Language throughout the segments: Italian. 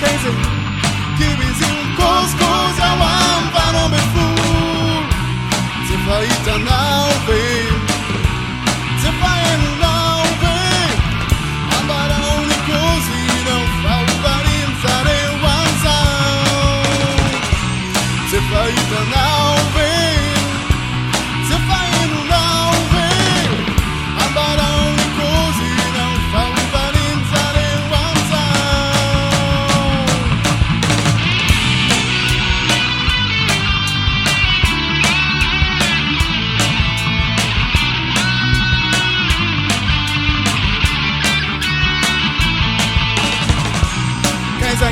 Kaisa, Kibizi, Coscos, Awam, Panom, Befu, Zefaita now, babe, Zefaita now, babe, Ambara only cozy, don't follow that inside one sound. Zefaita now, babe, Zefaita now, babe, Ambara only cozy, don't follow that inside one sound. Kaisa,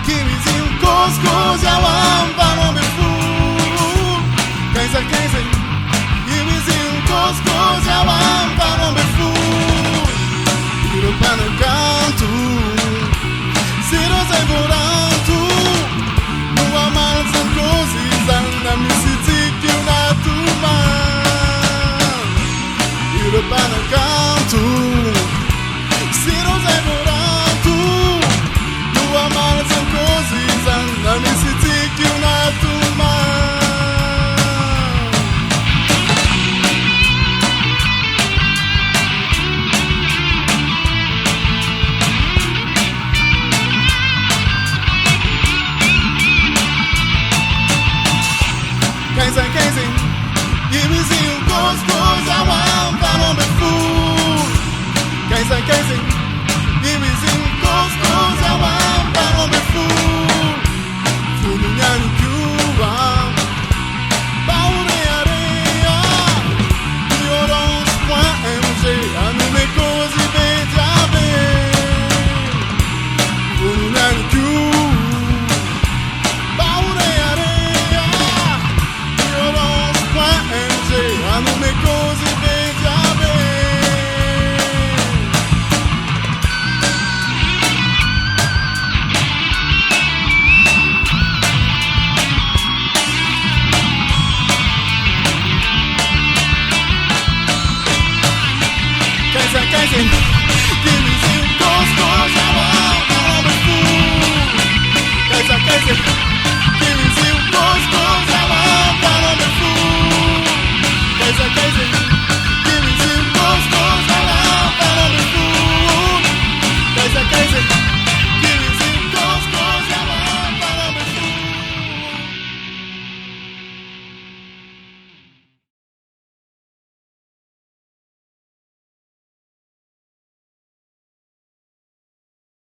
Kibizi, Coscos, Awam, Panom, Befu. Kaisa, Kibizi, Coscos, Awam, Panom, Befu. Irupana canto, Ciro sai voranto. Nua malza così, zanna mi si zicchi una tuma. Irupana canto, Ciro sai voranto. Malza così, zanna mi si zicchi una tuma. Kaisa, Kibizi, Coscos, Awam, Panom, Befu. Kaisa,